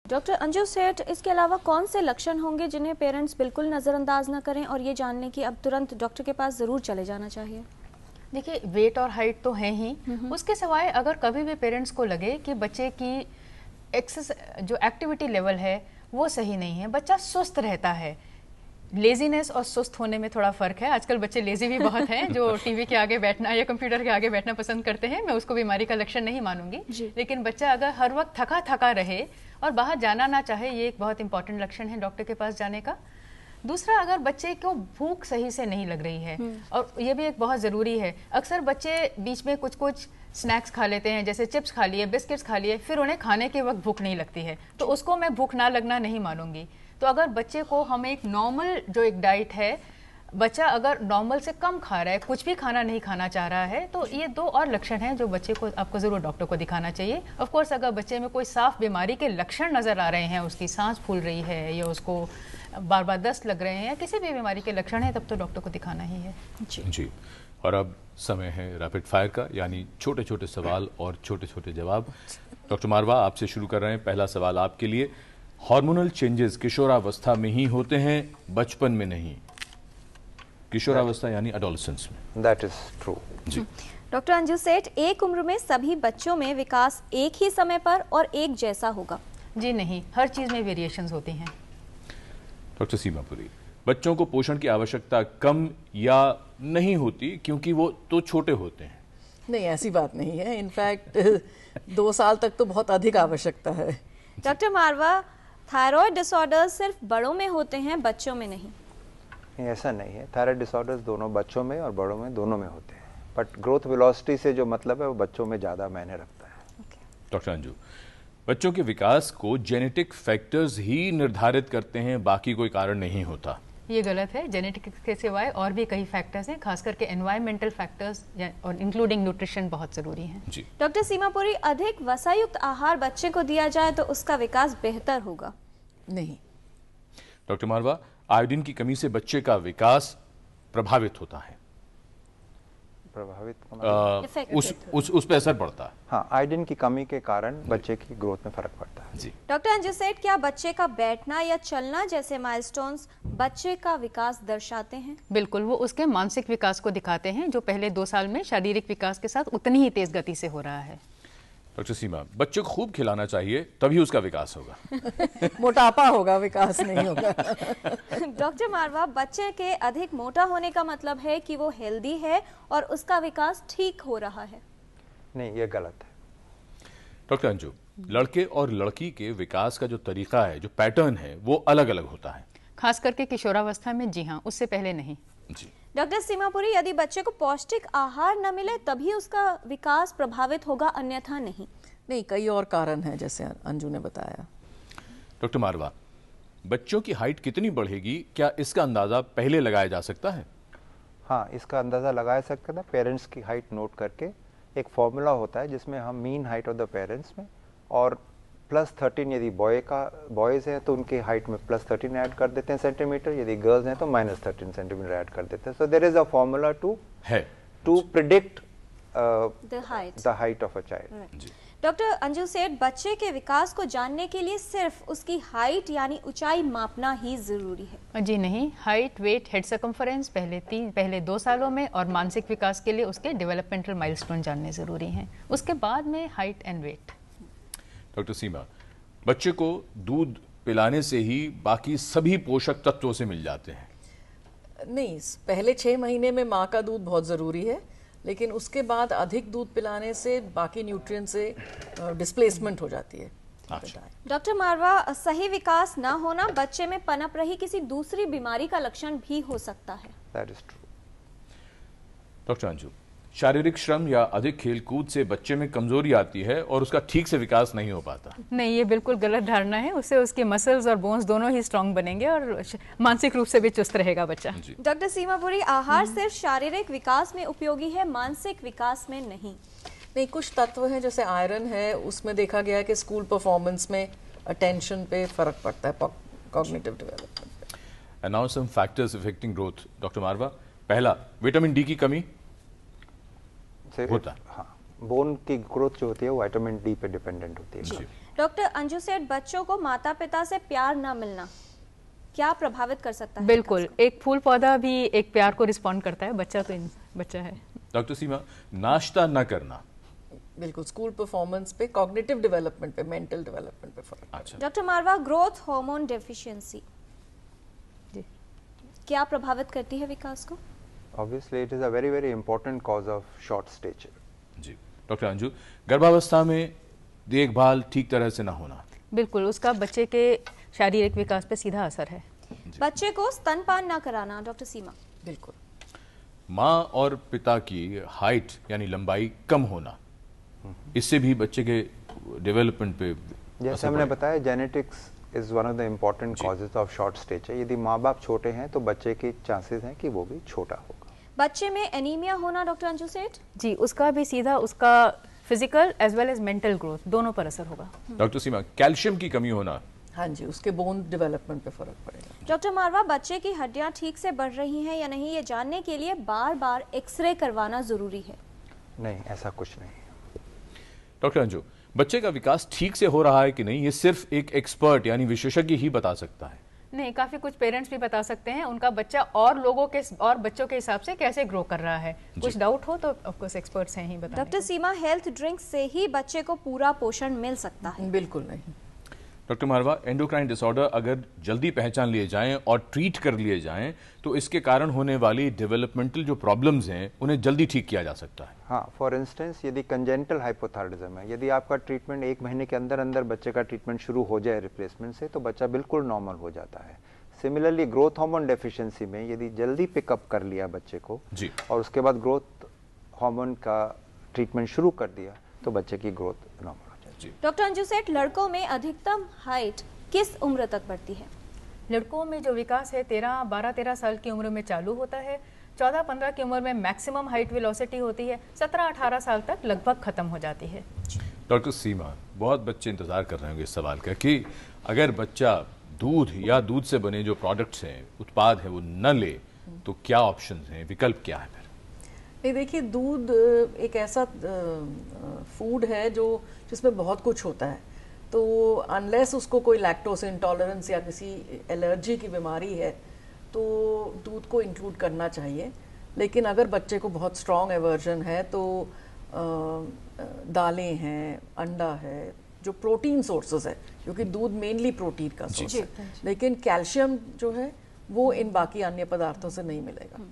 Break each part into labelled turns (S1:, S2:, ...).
S1: Doctor Anju सेठ, इसके अलावा कौन से लक्षण होंगे जिन्हें पेरेंट्स बिल्कुल नज़रअंदाज न करें और ये जान लें कि अब तुरंत डॉक्टर के पास ज़रूर चले जाना चाहिए?
S2: देखिए, वेट और हाइट तो है ही, उसके सिवाय अगर कभी भी पेरेंट्स को लगे कि बच्चे की जो एक्टिविटी लेवल है वो सही नहीं है, बच्चा सुस्त रहता है। लेजीनेस और सुस्त होने में थोड़ा फ़र्क है। आजकल बच्चे लेजी भी बहुत हैं जो टीवी के आगे बैठना या कंप्यूटर के आगे बैठना पसंद करते हैं। मैं उसको बीमारी का लक्षण नहीं मानूंगी, लेकिन बच्चा अगर हर वक्त थका थका रहे और बाहर जाना ना चाहे, ये एक बहुत इंपॉर्टेंट लक्षण है डॉक्टर के पास जाने का। दूसरा, अगर बच्चे को भूख सही से नहीं लग रही है, और ये भी एक बहुत ज़रूरी है। अक्सर बच्चे बीच में कुछ कुछ स्नैक्स खा लेते हैं, जैसे चिप्स खा लिए, बिस्किट्स खा लिए, फिर उन्हें खाने के वक्त भूख नहीं लगती है, तो उसको मैं भूख ना लगना नहीं मानूंगी। तो अगर बच्चे को हम एक नॉर्मल जो एक डाइट है, बच्चा अगर नॉर्मल से कम खा रहा है, कुछ भी खाना नहीं खाना चाह रहा है, तो ये दो और लक्षण हैं जो बच्चे को आपको ज़रूर डॉक्टर को दिखाना चाहिए। ऑफ कोर्स अगर बच्चे में कोई साफ बीमारी के लक्षण नज़र आ रहे हैं, उसकी सांस फूल रही है या उसको बार बार दस्त लग रहे हैं या किसी भी बीमारी के लक्षण है, तब तो डॉक्टर को दिखाना ही है।
S3: जी। और अब समय है रैपिड फायर का, यानी छोटे छोटे सवाल और छोटे छोटे जवाब। डॉक्टर मारवा, आपसे शुरू कर रहे हैं। पहला सवाल आपके लिए, हार्मोनल चेंजेस किशोरावस्था में ही होते हैं, बचपन में नहीं? किशोरावस्था यानी एडोलेसेंस में।
S4: That is true.
S3: जी।
S1: डॉक्टर अंजू सेठ, एक उम्र में सभी बच्चों में विकास एक ही समय पर और एक जैसा होगा?
S2: जी नहीं, हर चीज़ में वेरिएशंस होती हैं।
S3: डॉक्टर सीमापुरी, बच्चों को पोषण की आवश्यकता कम या नहीं होती क्योंकि वो तो छोटे होते हैं?
S5: नहीं, ऐसी बात नहीं है। इनफैक्ट 2 साल तक तो बहुत अधिक आवश्यकता है।
S1: डॉक्टर मारवा, थायराइड डिसऑर्डर्स सिर्फ बड़ों में होते हैं, बच्चों में नहीं?
S4: ऐसा नहीं है। थायराइड डिसऑर्डर्स दोनों बच्चों में और बड़ों में, दोनों में होते हैं, बट ग्रोथ वेलोसिटी से जो मतलब है वो बच्चों में ज़्यादा मायने रखता है।
S3: डॉक्टर अंजू, बच्चों के विकास को जेनेटिक फैक्टर्स ही निर्धारित करते हैं, बाकी कोई कारण नहीं होता?
S2: ये गलत है। जेनेटिक के सिवाय और भी कई फैक्टर्स हैं, खास करके एनवायरमेंटल फैक्टर्स और इंक्लूडिंग न्यूट्रिशन बहुत ज़रूरी है।
S3: जी।
S1: डॉक्टर सीमापुरी, अधिक वसायुक्त आहार बच्चे को दिया जाए तो उसका विकास बेहतर होगा?
S5: नहीं।
S3: डॉक्टर मारवा, आयोडीन की कमी से बच्चे का विकास प्रभावित होता है?
S4: प्रभावित
S3: उस पे असर पड़ता है?
S4: हाँ, आयोडीन की कमी के कारण बच्चे की ग्रोथ में फर्क पड़ता है।
S3: जी।
S1: डॉक्टर अंजू सेठ, क्या बच्चे का बैठना या चलना जैसे माइलस्टोन्स बच्चे का विकास दर्शाते हैं?
S2: बिल्कुल, वो उसके मानसिक विकास को दिखाते हैं, जो पहले 2 साल में शारीरिक विकास के साथ उतनी ही तेज गति से हो रहा है।
S3: डॉक्टर सीमा, बच्चे को खूब खिलाना चाहिए तभी उसका विकास होगा?
S5: मोटापा होगा, विकास नहीं होगा।
S1: डॉक्टर मारवा, बच्चे के अधिक मोटा होने का मतलब है कि वो हेल्दी है और उसका विकास ठीक हो रहा है?
S4: नहीं, ये गलत है।
S3: डॉक्टर अंजू, लड़के और लड़की के विकास का जो तरीका है, जो पैटर्न है, वो अलग अलग होता है?
S2: खास करके किशोरावस्था में जी हाँ, उससे पहले नहीं।
S3: जी।
S1: डॉक्टर सीमापुरी, यदि बच्चे को पौष्टिक आहार न मिले तभी उसका विकास प्रभावित होगा, अन्यथा नहीं?
S5: नहीं, कई और कारण हैं जैसे अंजू ने बताया।
S3: डॉक्टर मारवा, बच्चों की हाइट कितनी बढ़ेगी, क्या इसका अंदाजा पहले लगाया जा सकता है?
S4: हाँ, इसका अंदाज़ा लगाया सकते हैं पेरेंट्स की हाइट नोट करके। एक फॉर्मूला होता है जिसमें हम mean height of the parents में और +13, यदि बॉयज़ हैं तो उनकी हाइट में +13 ऐड कर देते हैं सेंटीमीटर, यदि गर्ल्स हैं तो -13 सेंटीमीटर ऐड कर देते हैं। So there is a formula to predict the height of a child.
S1: Doctor Anju Seth, बच्चे के विकास को जानने के लिए सिर्फ उसकी हाइट यानी ऊंचाई मापना ही जरूरी है?
S2: जी नहीं, हाइट, वेट, हेड सर्कम्फरेंस पहले 2 सालों में और मानसिक विकास के लिए उसके डेवलपमेंटल माइलस्टोन जानने जरूरी हैं, उसके बाद में हाइट एंड वेट।
S3: डॉक्टर सीमा, बच्चे को दूध पिलाने से ही बाकी सभी पोषक तत्वों से मिल जाते हैं?
S5: नहीं, पहले 6 महीने में माँ का दूध बहुत ज़रूरी है, लेकिन उसके बाद अधिक दूध पिलाने से बाकी न्यूट्रिएंट से डिस्प्लेसमेंट हो जाती है।
S3: अच्छा।
S1: डॉक्टर मारवा, सही विकास ना होना बच्चे में पनप रही किसी दूसरी बीमारी का लक्षण भी हो सकता है?
S4: That is true.
S3: Doctor Anju, शारीरिक श्रम या अधिक खेलकूद से बच्चे में कमजोरी आती है और उसका ठीक से विकास नहीं हो पाता?
S2: नहीं, ये बिल्कुल गलत धारणा है। उससे उसके मसल्स और बोन्स दोनों ही स्ट्रांग बनेंगे और मानसिक रूप से भी चुस्त रहेगा बच्चा।
S1: डॉक्टर सीमापुरी, आहार सिर्फ शारीरिक विकास में उपयोगी है, मानसिक विकास में नहीं?
S5: नहीं, कुछ तत्व हैं जैसे आयरन है, उसमें देखा गया है कि स्कूल परफॉर्मेंस में अटेंशन पे फर्क पड़ता है, कॉग्निटिव डेवलपमेंट पे।
S3: And now some factors affecting growth. Doctor Marwa, पहला, विटामिन डी की कमी होता है?
S4: हाँ, बोन की ग्रोथ जो होती है वो विटामिन डी पे डिपेंडेंट होती है।
S1: डॉक्टर अंजू सेठ, बच्चों को माता पिता से प्यार न मिलना क्या प्रभावित कर सकता है?
S2: बिल्कुल, एक फूल पौधा भी एक प्यार को रिस्पॉन्ड करता है, बच्चा तो बच्चा है।
S3: डॉक्टर सीमा, नाश्ता न करना,
S5: बिल्कुल स्कूल परफॉर्मेंस पे, कॉग्निटिव डेवलपमेंट पे, मेंटल डेवलपमेंट पे फर्क।
S3: अच्छा
S1: डॉक्टर मारवा, ग्रोथ हार्मोन डेफिशिएंसी
S2: जी
S1: क्या प्रभावित करती है विकास को?
S4: Obviously, it is a very, very important cause of short stature.
S3: जी। डॉक्टर अंजू, गर्भावस्था में देखभाल ठीक तरह से ना होना,
S2: बिल्कुल, उसका बच्चे के शारीरिक विकास पे सीधा असर है।
S1: बच्चे को स्तनपान न कराना, डॉक्टर सीमा।
S5: बिल्कुल,
S3: माँ और पिता की हाइट यानी लंबाई कम होना, इससे भी बच्चे के डेवलपमेंट पे
S4: जैसे
S3: असर
S4: हमने
S3: पड़ेगा।
S4: बताया, genetics is one of the important causes of short stature. यदि माँ बाप छोटे हैं तो बच्चे के चांसेस हैं कि वो भी छोटा होगा।
S1: बच्चे में एनीमिया होना, डॉक्टर अंजू सेठ।
S2: जी, उसका भी सीधा उसका physical as well as mental growth दोनों पर असर होगा।
S3: डॉक्टर सीमा, कैल्शियम की कमी होना,
S5: हाँ जी, उसके बोन डेवलपमेंट पे फर्क पड़ेगा।
S1: डॉक्टर मारवा, बच्चे की हड्डियां ठीक से बढ़ रही हैं या नहीं, ये जानने के लिए बार बार एक्सरे करवाना जरूरी है?
S4: नहीं, ऐसा कुछ नहीं।
S3: डॉक्टर अंजू, बच्चे का विकास ठीक से हो रहा है कि नहीं, ये सिर्फ एक एक्सपर्ट यानी विशेषज्ञ ही बता सकता है?
S2: नहीं, काफी कुछ पेरेंट्स भी बता सकते हैं उनका बच्चा और लोगों के और बच्चों के हिसाब से कैसे ग्रो कर रहा है। कुछ डाउट हो तो ऑफ कोर्स एक्सपर्ट्स हैं ही बताने
S1: डॉक्टर सीमा, हेल्थ ड्रिंक से ही बच्चे को पूरा पोषण मिल सकता है?
S5: बिल्कुल नहीं।
S3: डॉक्टर मारवा, एंडोक्राइन डिसऑर्डर अगर जल्दी पहचान लिए जाएं और ट्रीट कर लिए जाएं तो इसके कारण होने वाली डेवलपमेंटल जो प्रॉब्लम्स हैं उन्हें जल्दी ठीक किया जा सकता है।
S4: हाँ, फॉर इंस्टेंस यदि कंजेंटल हाइपोथायराइडिज्म है, यदि आपका ट्रीटमेंट 1 महीने के अंदर अंदर बच्चे का ट्रीटमेंट शुरू हो जाए रिप्लेसमेंट से, तो बच्चा बिल्कुल नॉर्मल हो जाता है। सिमिलरली ग्रोथ हार्मोन डेफिशिएंसी में यदि जल्दी पिकअप कर लिया बच्चे को
S3: जी।
S4: और उसके बाद ग्रोथ हार्मोन का ट्रीटमेंट शुरू कर दिया तो बच्चे की ग्रोथ नॉर्मल हो जाती है।
S1: डॉक्टर अंजू सेठ, लड़कों में अधिकतम हाइट किस उम्र तक बढ़ती है?
S2: लड़कों में जो विकास है 12-13 साल की उम्र में चालू होता है, 14-15 की उम्र में मैक्सिमम हाइट वेलोसिटी होती है, 17-18 साल तक लगभग खत्म हो जाती है।
S3: डॉक्टर सीमा, बहुत बच्चे इंतजार कर रहे होंगे इस सवाल का कि अगर बच्चा दूध या दूध से बने जो प्रोडक्ट्स हैं, उत्पाद है, वो न ले तो क्या ऑप्शंस हैं, विकल्प क्या है फिर?
S5: नहीं, देखिए, दूध एक ऐसा फूड है जो जिसमें बहुत कुछ होता है, तो अनलेस उसको कोई लैक्टोज इंटॉलरेंस या किसी एलर्जी की बीमारी है तो दूध को इंक्लूड करना चाहिए। लेकिन अगर बच्चे को बहुत स्ट्रॉन्ग एवर्जन है तो दालें हैं, अंडा है, जो प्रोटीन सोर्सेज है, क्योंकि दूध मेनली प्रोटीन का सोर्स है, लेकिन कैल्शियम जो है वो इन बाकी अन्य पदार्थों से नहीं मिलेगा।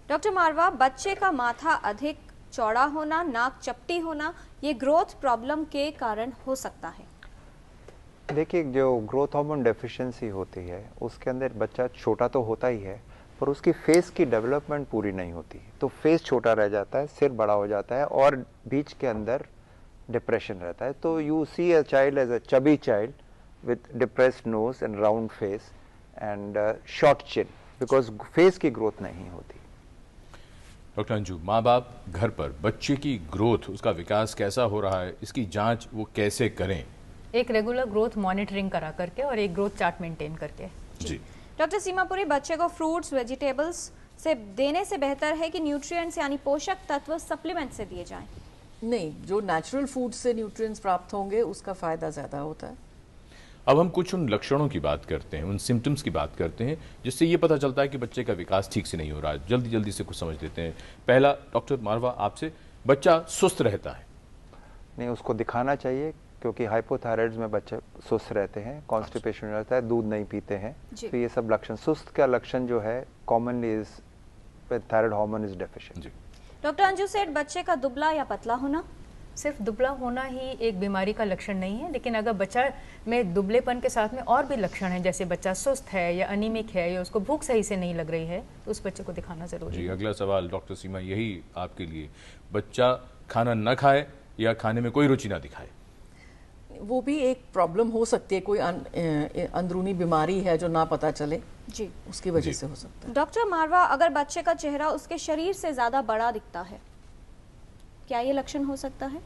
S1: डॉक्टर मारवा, बच्चे का माथा अधिक चौड़ा होना, नाक चपटी होना, ये ग्रोथ प्रॉब्लम के कारण हो सकता है?
S4: देखिए, जो ग्रोथ हार्मोन डेफिशिएंसी होती है उसके अंदर बच्चा छोटा तो होता ही है पर उसकी फेस की डेवलपमेंट पूरी नहीं होती, तो फेस छोटा रह जाता है, सिर बड़ा हो जाता है और बीच के अंदर डिप्रेशन रहता है। तो you see a child as a chubby child with depressed nose and round face and short chin, because face की ग्रोथ नहीं होती।
S3: डॉक्टर अंजू, माँ बाप घर पर बच्चे की ग्रोथ, उसका विकास कैसा हो रहा है, इसकी जांच वो कैसे करें?
S2: एक रेगुलर ग्रोथ मॉनिटरिंग करा करके और एक ग्रोथ चार्ट मेंटेन करके।
S3: जी।
S1: डॉक्टर सीमापुरी, बच्चे को फ्रूट्स वेजिटेबल्स से देने से बेहतर है कि न्यूट्रिएंट्स यानी पोषक तत्व सप्लीमेंट से दिए जाएं?
S5: नहीं, जो नेचुरल फूड से न्यूट्रिएंट्स प्राप्त होंगे उसका फायदा ज्यादा होता है।
S3: अब हम कुछ उन लक्षणों की बात करते हैं, उन सिम्टम्स की बात करते हैं जिससे ये पता चलता है कि बच्चे का विकास ठीक से नहीं हो रहा है। जल्दी जल्दी से कुछ समझ लेते हैं। पहला डॉक्टर मारवा आपसे, बच्चा सुस्त रहता है।
S4: नहीं, उसको दिखाना चाहिए क्योंकि हाइपोथायराइड्स में बच्चे सुस्त रहते हैं, कॉन्स्टिपेशन रहता है, दूध नहीं पीते हैं, तो ये सब लक्षण, सुस्त का लक्षण जो है commonly is thyroid hormone is deficient.
S1: Doctor Anju Seth, बच्चे का दुबला या पतला होना?
S2: सिर्फ दुबला होना ही एक बीमारी का लक्षण नहीं है, लेकिन अगर बच्चा में दुबलेपन के साथ में और भी लक्षण हैं, जैसे बच्चा सुस्त है या अनीमिक है या उसको भूख सही से नहीं लग रही है, तो उस बच्चे को दिखाना जरूरी है।
S3: जी, अगला सवाल डॉक्टर सीमा यही आपके लिए, बच्चा खाना न खाए या खाने में कोई रुचि ना दिखाए?
S5: वो भी एक प्रॉब्लम हो सकती है, कोई अंदरूनी बीमारी है जो ना पता चले,
S1: जी,
S5: उसकी वजह से हो सकता है।
S1: डॉक्टर मारवा, अगर बच्चे का चेहरा उसके शरीर से ज्यादा बड़ा दिखता है, क्या ये लक्षण हो सकता है?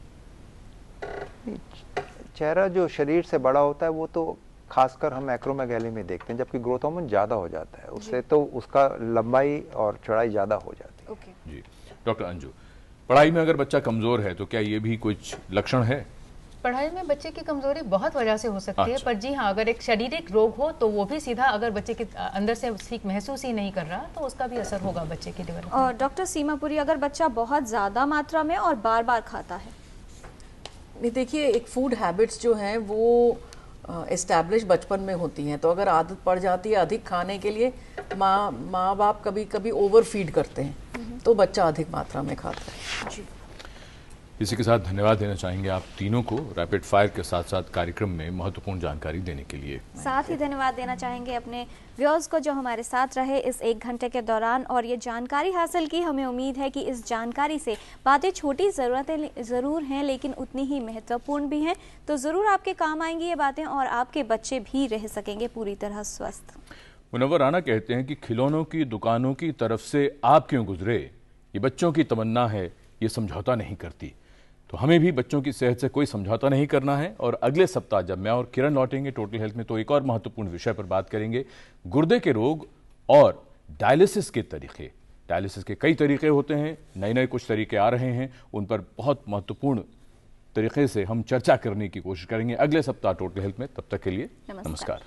S4: चेहरा जो शरीर से बड़ा होता है वो तो खासकर हम एक्रोमेगैली में देखते हैं, जबकि ग्रोथ हार्मोन ज्यादा हो जाता है उससे, तो उसका लंबाई और चौड़ाई ज्यादा हो जाती है।
S1: ओके।
S3: जी। डॉक्टर अंजू, पढ़ाई में अगर बच्चा कमजोर है तो क्या ये भी कुछ लक्षण है?
S2: पढ़ाई में बच्चे की कमजोरी बहुत वजह से हो सकती है, पर जी हाँ, अगर एक शारीरिक रोग हो तो वो भी सीधा, अगर बच्चे के अंदर से सीख महसूस ही नहीं कर रहा तो उसका भी असर होगा बच्चे की डेवलपमेंट।
S1: और डॉक्टर सीमापुरी, अगर बच्चा बहुत ज़्यादा मात्रा में और बार बार खाता है?
S5: नहीं, देखिए, एक फूड हैबिट्स जो हैं वो एस्टैब्लिश बचपन में होती हैं, तो अगर आदत पड़ जाती है अधिक खाने के लिए, माँ बाप कभी कभी ओवर फीड करते हैं तो बच्चा अधिक मात्रा में खाता है।
S1: जी,
S3: इसी के साथ धन्यवाद देना चाहेंगे आप तीनों को रैपिड फायर के साथ साथ कार्यक्रम में महत्वपूर्ण जानकारी देने के लिए।
S1: साथ ही धन्यवाद देना चाहेंगे अपने व्यूअर्स को जो हमारे साथ रहे इस 1 घंटे के दौरान और ये जानकारी हासिल की। हमें उम्मीद है कि इस जानकारी से बातें छोटी ज़रूरतें ज़रूर हैं लेकिन उतनी ही महत्वपूर्ण भी हैं, तो ज़रूर आपके काम आएंगी ये बातें और आपके बच्चे भी रह सकेंगे पूरी तरह स्वस्थ।
S3: मुनव्वर राना कहते हैं कि खिलौनों की दुकानों की तरफ से आप क्यों गुजरे, ये बच्चों की तमन्ना है, ये समझौता नहीं करती। तो हमें भी बच्चों की सेहत से कोई समझौता नहीं करना है। और अगले सप्ताह जब मैं और किरण लौटेंगे टोटल हेल्थ में, तो एक और महत्वपूर्ण विषय पर बात करेंगे, गुर्दे के रोग और डायलिसिस के तरीके। डायलिसिस के कई तरीके होते हैं, नए नए कुछ तरीके आ रहे हैं, उन पर बहुत महत्वपूर्ण तरीके से हम चर्चा करने की कोशिश करेंगे अगले सप्ताह टोटल हेल्थ में। तब तक के लिए नमस्कार।